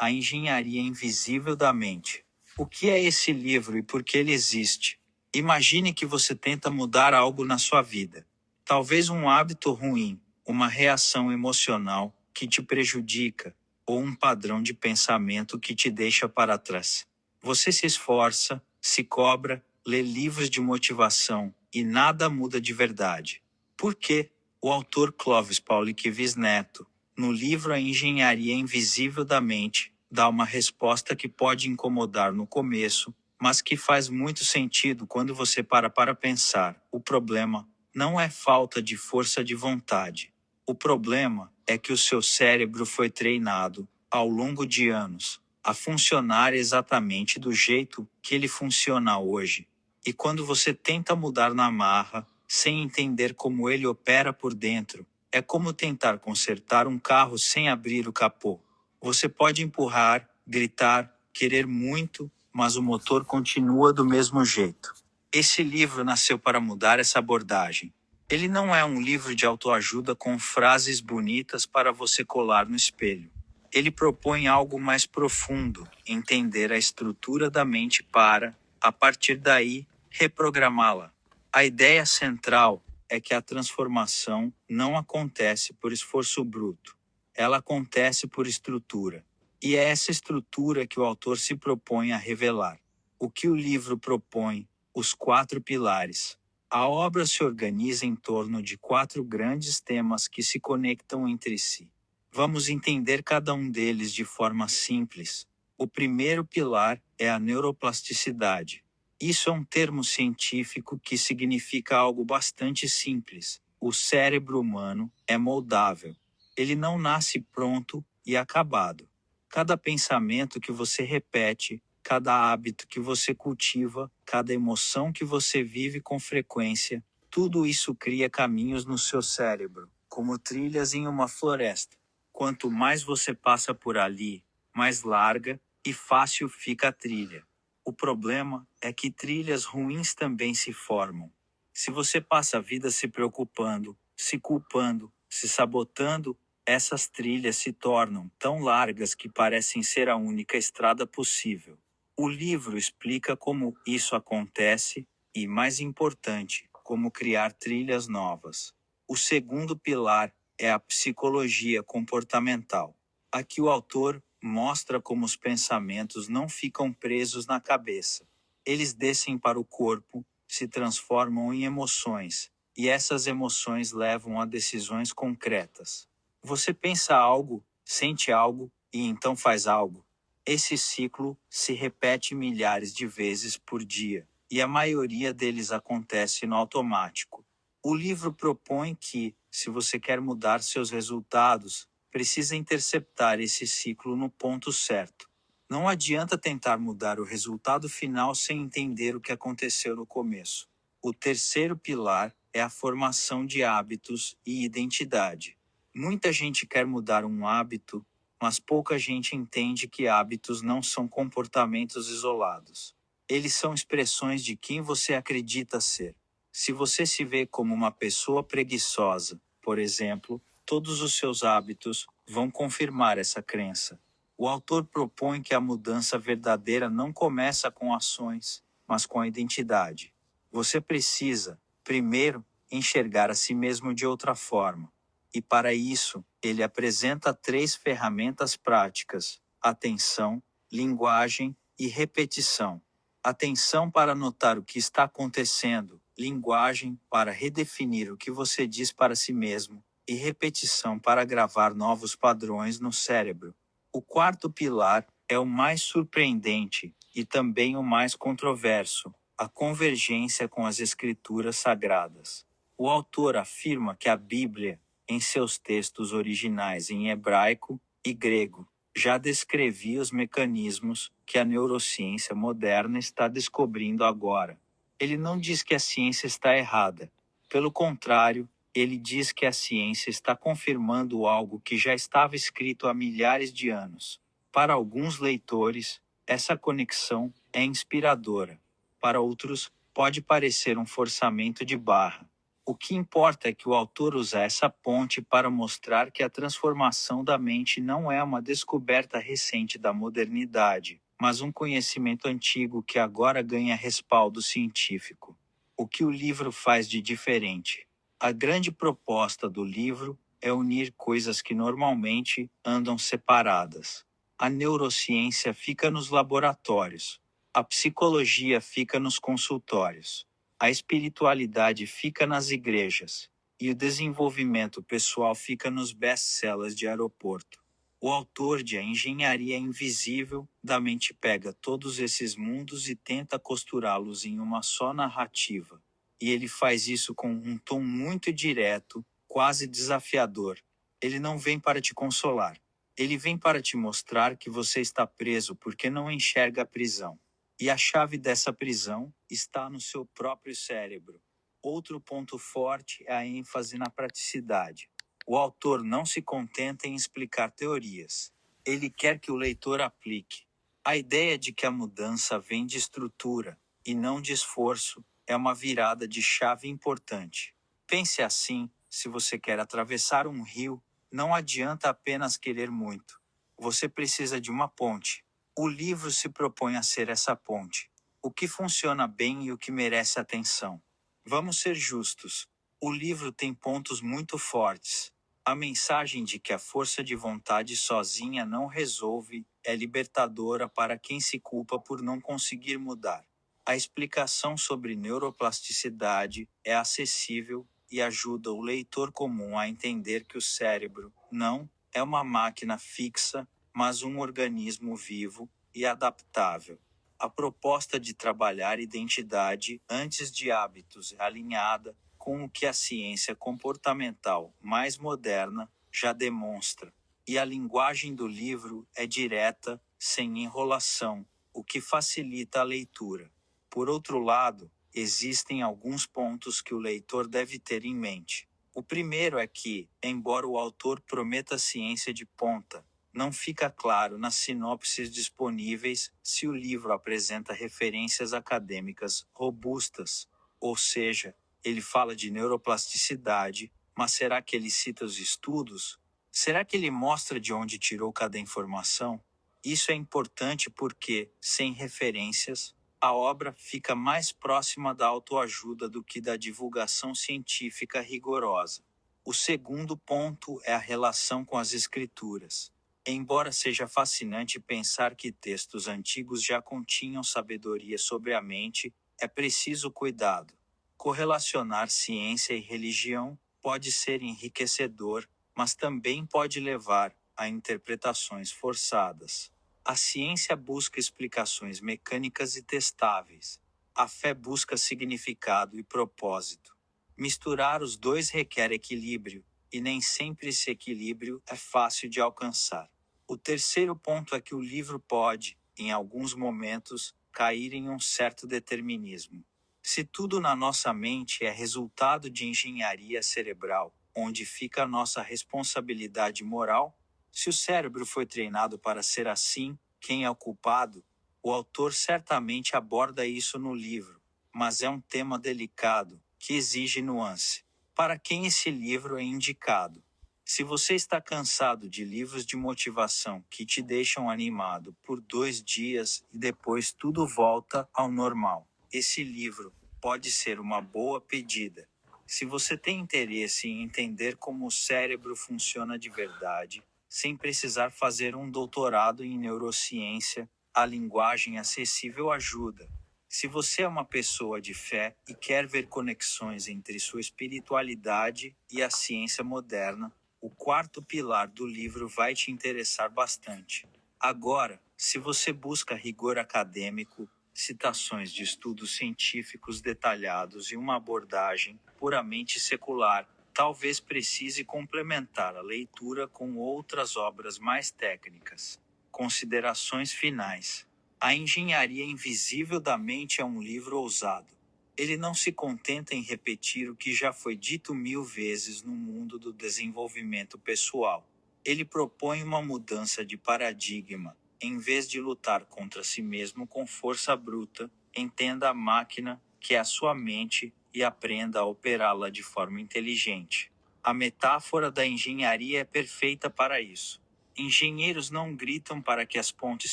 A Engenharia Invisível da Mente. O que é esse livro e por que ele existe? Imagine que você tenta mudar algo na sua vida. Talvez um hábito ruim, uma reação emocional que te prejudica, ou um padrão de pensamento que te deixa para trás. Você se esforça, se cobra, lê livros de motivação e nada muda de verdade. Por quê? O autor Clovis Paulikivis Neto, no livro A Engenharia Invisível da Mente, dá uma resposta que pode incomodar no começo, mas que faz muito sentido quando você para pensar. O problema não é falta de força de vontade. O problema é que o seu cérebro foi treinado, ao longo de anos, a funcionar exatamente do jeito que ele funciona hoje. E quando você tenta mudar na marra, sem entender como ele opera por dentro, é como tentar consertar um carro sem abrir o capô. Você pode empurrar, gritar, querer muito, mas o motor continua do mesmo jeito. Esse livro nasceu para mudar essa abordagem. Ele não é um livro de autoajuda com frases bonitas para você colar no espelho. Ele propõe algo mais profundo, entender a estrutura da mente para, a partir daí, reprogramá-la. A ideia central é que a transformação não acontece por esforço bruto. Ela acontece por estrutura. E é essa estrutura que o autor se propõe a revelar. O que o livro propõe? Os 4 pilares. A obra se organiza em torno de 4 grandes temas que se conectam entre si. Vamos entender cada um deles de forma simples. O primeiro pilar é a neuroplasticidade. Isso é um termo científico que significa algo bastante simples. O cérebro humano é moldável. Ele não nasce pronto e acabado. Cada pensamento que você repete, cada hábito que você cultiva, cada emoção que você vive com frequência, tudo isso cria caminhos no seu cérebro, como trilhas em uma floresta. Quanto mais você passa por ali, mais larga e fácil fica a trilha. O problema é que trilhas ruins também se formam. Se você passa a vida se preocupando, se culpando, se sabotando, essas trilhas se tornam tão largas que parecem ser a única estrada possível. O livro explica como isso acontece e, mais importante, como criar trilhas novas. O segundo pilar é a psicologia comportamental. Aqui o autor mostra como os pensamentos não ficam presos na cabeça. Eles descem para o corpo, se transformam em emoções, e essas emoções levam a decisões concretas. Você pensa algo, sente algo, e então faz algo. Esse ciclo se repete milhares de vezes por dia, e a maioria deles acontece no automático. O livro propõe que, se você quer mudar seus resultados, precisa interceptar esse ciclo no ponto certo. Não adianta tentar mudar o resultado final sem entender o que aconteceu no começo. O terceiro pilar é a formação de hábitos e identidade. Muita gente quer mudar um hábito, mas pouca gente entende que hábitos não são comportamentos isolados. Eles são expressões de quem você acredita ser. Se você se vê como uma pessoa preguiçosa, por exemplo, todos os seus hábitos vão confirmar essa crença. O autor propõe que a mudança verdadeira não começa com ações, mas com a identidade. Você precisa, primeiro, enxergar a si mesmo de outra forma. E para isso, ele apresenta 3 ferramentas práticas: atenção, linguagem e repetição. Atenção para notar o que está acontecendo, linguagem para redefinir o que você diz para si mesmo, e repetição para gravar novos padrões no cérebro. O quarto pilar é o mais surpreendente e também o mais controverso: a convergência com as escrituras sagradas. O autor afirma que a Bíblia, em seus textos originais em hebraico e grego, já descrevia os mecanismos que a neurociência moderna está descobrindo agora. Ele não diz que a ciência está errada. Pelo contrário, ele diz que a ciência está confirmando algo que já estava escrito há milhares de anos. Para alguns leitores, essa conexão é inspiradora. Para outros, pode parecer um forçamento de barra. O que importa é que o autor usa essa ponte para mostrar que a transformação da mente não é uma descoberta recente da modernidade, mas um conhecimento antigo que agora ganha respaldo científico. O que o livro faz de diferente? A grande proposta do livro é unir coisas que normalmente andam separadas. A neurociência fica nos laboratórios, a psicologia fica nos consultórios. A espiritualidade fica nas igrejas, e o desenvolvimento pessoal fica nos best-sellers de aeroporto. O autor de A Engenharia Invisível da Mente pega todos esses mundos e tenta costurá-los em uma só narrativa. E ele faz isso com um tom muito direto, quase desafiador. Ele não vem para te consolar. Ele vem para te mostrar que você está preso porque não enxerga a prisão. E a chave dessa prisão está no seu próprio cérebro. Outro ponto forte é a ênfase na praticidade. O autor não se contenta em explicar teorias. Ele quer que o leitor aplique. A ideia de que a mudança vem de estrutura, e não de esforço, é uma virada de chave importante. Pense assim: se você quer atravessar um rio, não adianta apenas querer muito. Você precisa de uma ponte. O livro se propõe a ser essa ponte. O que funciona bem e o que merece atenção. Vamos ser justos. O livro tem pontos muito fortes. A mensagem de que a força de vontade sozinha não resolve é libertadora para quem se culpa por não conseguir mudar. A explicação sobre neuroplasticidade é acessível e ajuda o leitor comum a entender que o cérebro não é uma máquina fixa, mas um organismo vivo e adaptável. A proposta de trabalhar identidade antes de hábitos é alinhada com o que a ciência comportamental mais moderna já demonstra. E a linguagem do livro é direta, sem enrolação, o que facilita a leitura. Por outro lado, existem alguns pontos que o leitor deve ter em mente. O primeiro é que, embora o autor prometa ciência de ponta, não fica claro nas sinopses disponíveis se o livro apresenta referências acadêmicas robustas. Ou seja, ele fala de neuroplasticidade, mas será que ele cita os estudos? Será que ele mostra de onde tirou cada informação? Isso é importante porque, sem referências, a obra fica mais próxima da autoajuda do que da divulgação científica rigorosa. O segundo ponto é a relação com as escrituras. Embora seja fascinante pensar que textos antigos já continham sabedoria sobre a mente, é preciso cuidado. Correlacionar ciência e religião pode ser enriquecedor, mas também pode levar a interpretações forçadas. A ciência busca explicações mecânicas e testáveis. A fé busca significado e propósito. Misturar os dois requer equilíbrio, e nem sempre esse equilíbrio é fácil de alcançar. O terceiro ponto é que o livro pode, em alguns momentos, cair em um certo determinismo. Se tudo na nossa mente é resultado de engenharia cerebral, onde fica a nossa responsabilidade moral? Se o cérebro foi treinado para ser assim, quem é o culpado? O autor certamente aborda isso no livro, mas é um tema delicado, que exige nuance. Para quem esse livro é indicado? Se você está cansado de livros de motivação que te deixam animado por 2 dias e depois tudo volta ao normal, esse livro pode ser uma boa pedida. Se você tem interesse em entender como o cérebro funciona de verdade, sem precisar fazer um doutorado em neurociência, a linguagem acessível ajuda. Se você é uma pessoa de fé e quer ver conexões entre sua espiritualidade e a ciência moderna, o quarto pilar do livro vai te interessar bastante. Agora, se você busca rigor acadêmico, citações de estudos científicos detalhados e uma abordagem puramente secular, talvez precise complementar a leitura com outras obras mais técnicas. Considerações finais. A Engenharia Invisível da Mente é um livro ousado. Ele não se contenta em repetir o que já foi dito 1000 vezes no mundo do desenvolvimento pessoal. Ele propõe uma mudança de paradigma. Em vez de lutar contra si mesmo com força bruta, entenda a máquina, que é a sua mente, e aprenda a operá-la de forma inteligente. A metáfora da engenharia é perfeita para isso. Engenheiros não gritam para que as pontes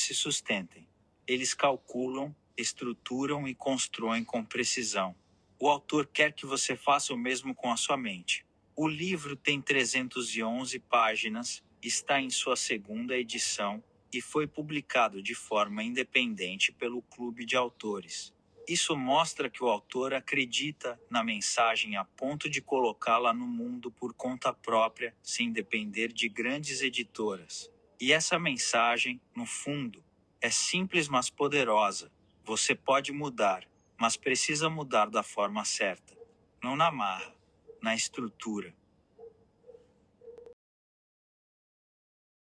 se sustentem. Eles calculam, estruturam e constroem com precisão. O autor quer que você faça o mesmo com a sua mente. O livro tem 311 páginas, está em sua segunda edição, e foi publicado de forma independente pelo Clube de Autores. Isso mostra que o autor acredita na mensagem a ponto de colocá-la no mundo por conta própria, sem depender de grandes editoras. E essa mensagem, no fundo, é simples mas poderosa. Você pode mudar, mas precisa mudar da forma certa. Não na marra, na estrutura.